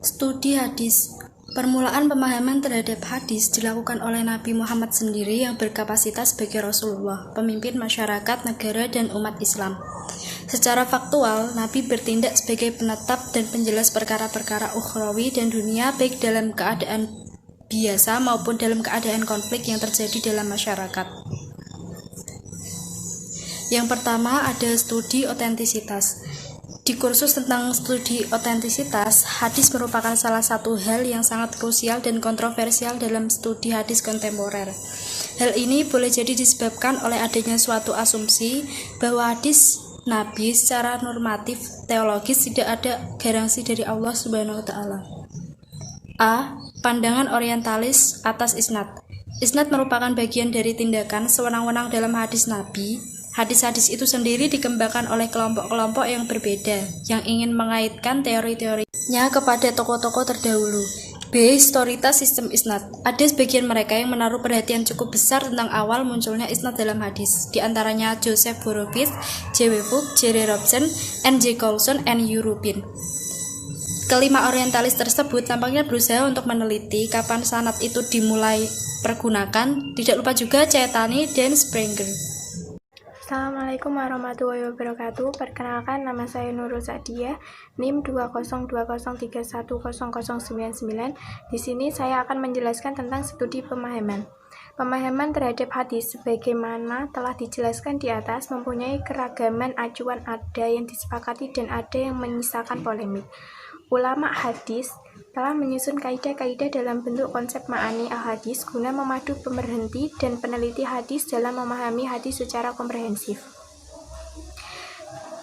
Studi hadis. Permulaan pemahaman terhadap hadis dilakukan oleh Nabi Muhammad sendiri yang berkapasitas sebagai Rasulullah, pemimpin masyarakat, negara, dan umat Islam. Secara faktual, Nabi bertindak sebagai penetap dan penjelas perkara-perkara ukhrawi dan dunia, baik dalam keadaan biasa maupun dalam keadaan konflik yang terjadi dalam masyarakat. Yang pertama ada studi otentisitas. Di kursus tentang studi otentisitas, hadis merupakan salah satu hal yang sangat krusial dan kontroversial dalam studi hadis kontemporer. Hal ini boleh jadi disebabkan oleh adanya suatu asumsi bahwa hadis Nabi secara normatif teologis tidak ada garansi dari Allah Subhanahu wa taala. A. Pandangan orientalis atas isnad. Isnad merupakan bagian dari tindakan sewenang-wenang dalam hadis Nabi. Hadis-hadis itu sendiri dikembangkan oleh kelompok-kelompok yang berbeda, yang ingin mengaitkan teori-teorinya kepada tokoh-tokoh terdahulu. B. Historitas sistem isnad. Ada sebagian mereka yang menaruh perhatian cukup besar tentang awal munculnya isnad dalam hadis, di antaranya Joseph Borowitz, J. W. Fuchs, Jerry Robson, N. J. Coulson, N. U. Rubin. Kelima orientalis tersebut tampaknya berusaha untuk meneliti kapan sanad itu dimulai pergunakan. Tidak lupa juga Caetani dan Sprenger. Assalamualaikum warahmatullahi wabarakatuh. Perkenalkan, nama saya Nurul Sadia, NIM 20203100099. Di sini saya akan menjelaskan tentang studi pemahaman. Pemahaman terhadap hadis sebagaimana telah dijelaskan di atas mempunyai keragaman acuan, ada yang disepakati dan ada yang menyisakan polemik. Ulama hadis telah menyusun kaidah-kaidah dalam bentuk konsep ma'ani al-hadis guna memadu pemerhati dan peneliti hadis dalam memahami hadis secara komprehensif.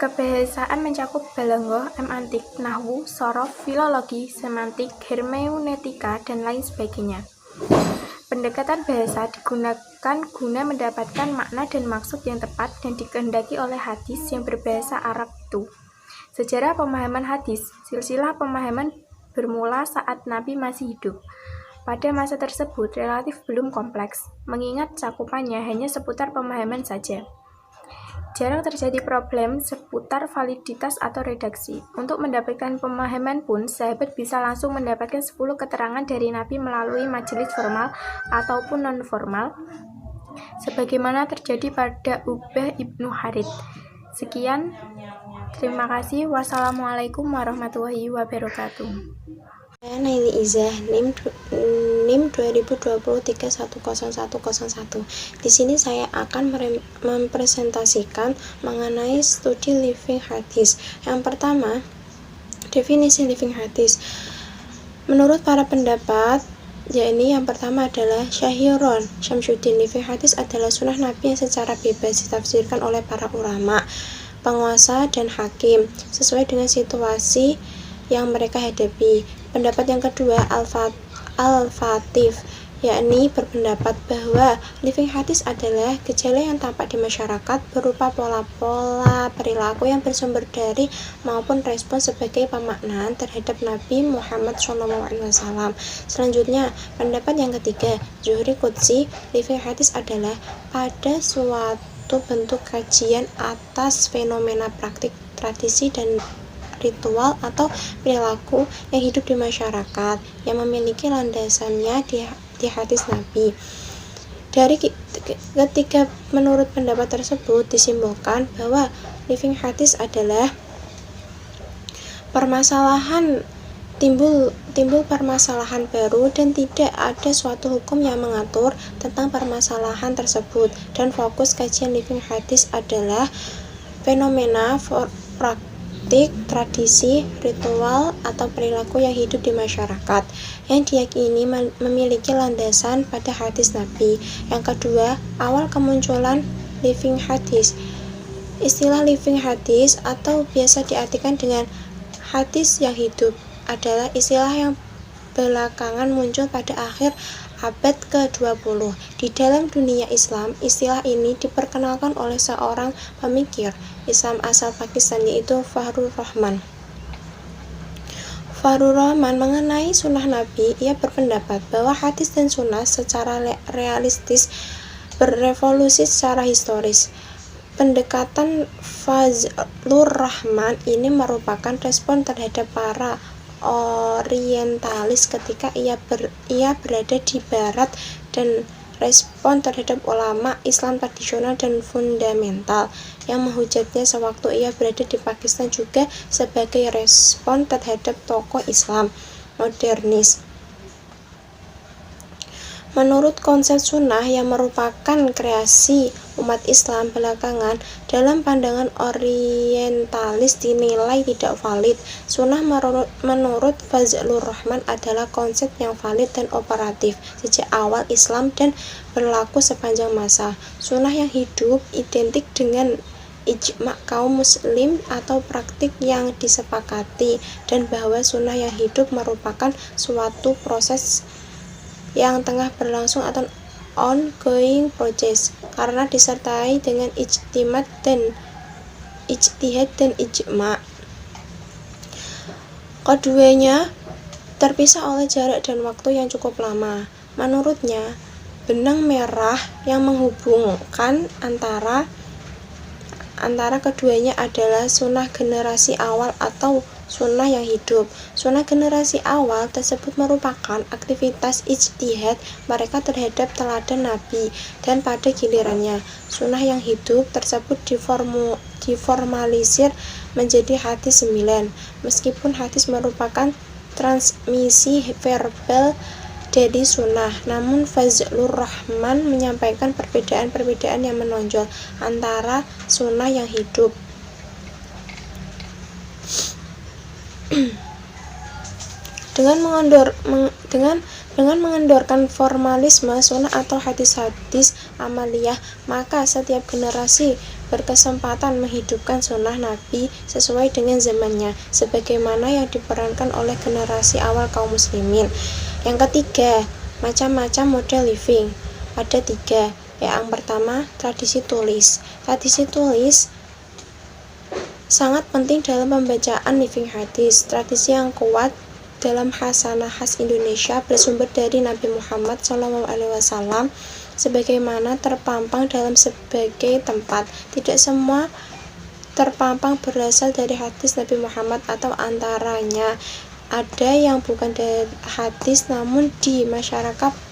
Kebahasaan mencakup balaghoh, semantik, nahwu, shorof, filologi, semantik, hermeneutika, dan lain sebagainya. Pendekatan bahasa digunakan guna mendapatkan makna dan maksud yang tepat dan dikehendaki oleh hadis yang berbahasa Arab itu. Sejarah pemahaman hadis. Silsilah pemahaman bermula saat Nabi masih hidup. Pada masa tersebut relatif belum kompleks, mengingat cakupannya hanya seputar pemahaman saja. Jarang terjadi problem seputar validitas atau redaksi. Untuk mendapatkan pemahaman pun, sahabat bisa langsung mendapatkan 10 keterangan dari Nabi melalui majelis formal ataupun non-formal, sebagaimana terjadi pada Ubah ibnu Harith. Sekian, terima kasih. Wassalamualaikum warahmatullahi wabarakatuh. Saya Naili Izah, NIM 2020310101. Di sini saya akan mempresentasikan mengenai studi living hadis. Yang pertama, definisi living hadis. Menurut para pendapat, yakni yang pertama adalah Syahirun Syamsuddin, living hadis adalah sunnah Nabi yang secara bebas ditafsirkan oleh para ulama, penguasa, dan hakim sesuai dengan situasi yang mereka hadapi. Pendapat yang kedua, Al-Fatif, yakni berpendapat bahwa living hadis adalah gejala yang tampak di masyarakat berupa pola-pola perilaku yang bersumber dari maupun respon sebagai pemaknaan terhadap Nabi Muhammad SAW. Selanjutnya, pendapat yang ketiga, Zuhri Qudsi, living hadis adalah pada suatu bentuk kajian atas fenomena praktik, tradisi, dan ritual atau perilaku yang hidup di masyarakat yang memiliki landasannya di hadis Nabi. Dari ketiga menurut pendapat tersebut disimpulkan bahwa living hadis adalah timbul permasalahan baru dan tidak ada suatu hukum yang mengatur tentang permasalahan tersebut, dan fokus kajian living hadis adalah fenomena praktik, tradisi, ritual, atau perilaku yang hidup di masyarakat yang diyakini memiliki landasan pada hadis Nabi. Yang kedua, awal kemunculan living hadis. Istilah living hadis atau biasa diartikan dengan hadis yang hidup adalah istilah yang belakangan muncul pada akhir abad ke-20. Di dalam dunia Islam, istilah ini diperkenalkan oleh seorang pemikir Islam asal Pakistan, yaitu Fahru Rahman. Fahru Rahman mengenai sunnah Nabi, ia berpendapat bahwa hadis dan sunnah secara realistis berevolusi secara historis. Pendekatan Fazlur Rahman ini merupakan respon terhadap para orientalis ketika ia berada di barat dan respon terhadap ulama Islam tradisional dan fundamental yang menghujatnya sewaktu ia berada di Pakistan, juga sebagai respon terhadap tokoh Islam modernis. Menurut konsep sunnah yang merupakan kreasi umat Islam belakangan, dalam pandangan orientalis dinilai tidak valid. Sunnah menurut Fazlur Rahman adalah konsep yang valid dan operatif sejak awal Islam dan berlaku sepanjang masa. Sunnah yang hidup identik dengan ijma kaum muslim atau praktik yang disepakati, dan bahwa sunnah yang hidup merupakan suatu proses yang tengah berlangsung atau ongoing process, karena disertai dengan ijtihad dan ijma. Keduanya terpisah oleh jarak dan waktu yang cukup lama. Menurutnya, benang merah yang menghubungkan antara keduanya adalah sunnah generasi awal atau sunnah yang hidup. Sunnah generasi awal tersebut merupakan aktivitas ijtihad mereka terhadap teladan Nabi, dan pada gilirannya sunnah yang hidup tersebut diformalisir menjadi hadis 9. Meskipun hadis merupakan transmisi verbal dari sunnah, namun Fazlur Rahman menyampaikan perbedaan-perbedaan yang menonjol antara sunnah yang hidup dengan mengendorkan formalisme sunnah atau hadis-hadis amaliyah, maka setiap generasi berkesempatan menghidupkan sunnah Nabi sesuai dengan zamannya, sebagaimana yang diperankan oleh generasi awal kaum muslimin. Yang ketiga, macam-macam model living. Ada 3. Yang pertama, tradisi tulis. Tradisi tulis sangat penting dalam pembacaan living hadis. Tradisi yang kuat dalam hasanah khas Indonesia bersumber dari Nabi Muhammad SAW, sebagaimana terpampang dalam sebagai tempat. Tidak semua terpampang berasal dari hadis Nabi Muhammad, atau antaranya ada yang bukan dari hadis namun di masyarakat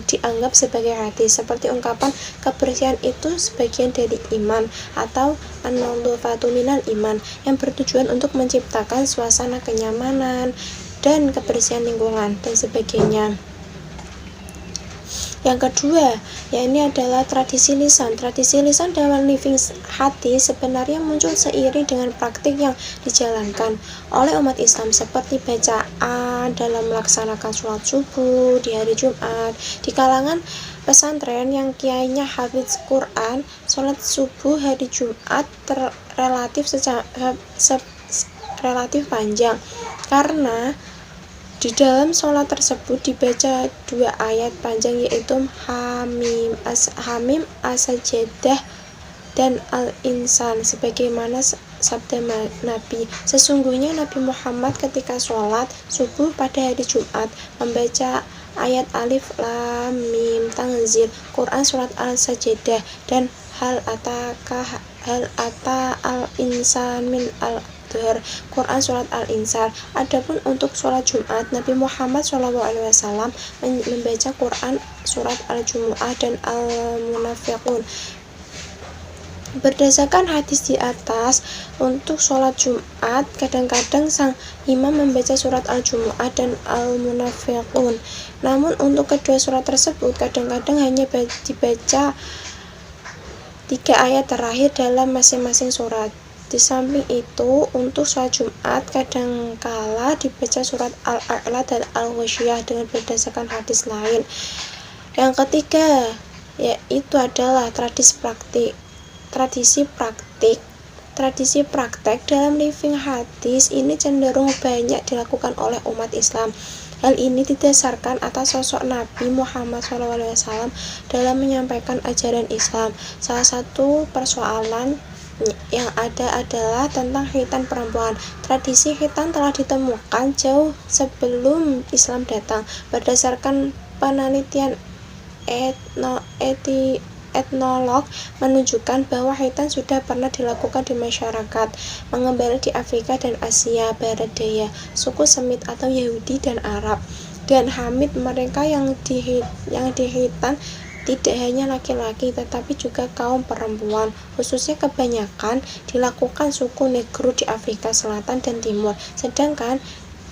dianggap sebagai hadis, seperti ungkapan kebersihan itu sebagian dari iman, atau an-nadhafatu minal iman, yang bertujuan untuk menciptakan suasana kenyamanan dan kebersihan lingkungan dan sebagainya. Yang kedua, ini adalah tradisi lisan. Tradisi lisan dalam living hadis sebenarnya muncul seiring dengan praktik yang dijalankan oleh umat Islam, seperti bacaan dalam melaksanakan sholat subuh di hari Jumat. Di kalangan pesantren yang kiainya hafiz Quran, sholat subuh hari Jumat relatif panjang, karena di dalam sholat tersebut dibaca 2 ayat panjang, yaitu Hamim As-Sajdah dan Al-Insan, sebagaimana sabda Nabi. Sesungguhnya Nabi Muhammad ketika sholat subuh pada hari Jumat membaca ayat Alif Lam Mim Tanzil, Quran surat Al-Sajdah, dan Hal ata al-insan min al-dhuhr, Quran surat Al-Insan. Adapun untuk sholat Jumat, Nabi Muhammad SAW membaca Quran surat Al-Jumu'ah dan Al-Munafiqun. Berdasarkan hadis di atas, untuk sholat Jumat kadang-kadang sang imam membaca surat Al-Jumu'ah dan Al-Munafiqun. Namun untuk kedua surat tersebut kadang-kadang hanya dibaca 3 ayat terakhir dalam masing-masing surat. Di samping itu, untuk sholat Jumat kadangkala dibaca surat Al-A'la dan Al-Ghasyiyah dengan berdasarkan hadis lain. Yang ketiga, yaitu adalah tradisi praktek dalam living hadis ini cenderung banyak dilakukan oleh umat Islam. Hal ini didasarkan atas sosok Nabi Muhammad SAW dalam menyampaikan ajaran Islam. Salah satu persoalan yang ada adalah tentang khitan perempuan. Tradisi khitan telah ditemukan jauh sebelum Islam datang. Berdasarkan penelitian etnolog menunjukkan bahwa khitan sudah pernah dilakukan di masyarakat mengembara di Afrika dan Asia Barat Daya, suku Semit atau Yahudi dan Arab. Dan Hamid, mereka yang dihitan tidak hanya laki-laki tetapi juga kaum perempuan, khususnya kebanyakan dilakukan suku Negro di Afrika Selatan dan Timur. Sedangkan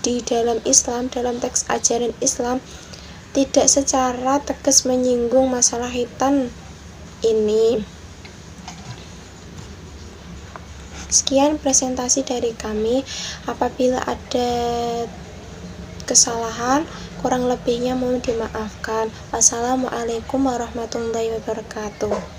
di dalam Islam, dalam teks ajaran Islam tidak secara tegas menyinggung masalah khitan ini. Sekian presentasi dari kami. Apabila ada kesalahan, kurang lebihnya mohon dimaafkan. Wassalamualaikum warahmatullahi wabarakatuh.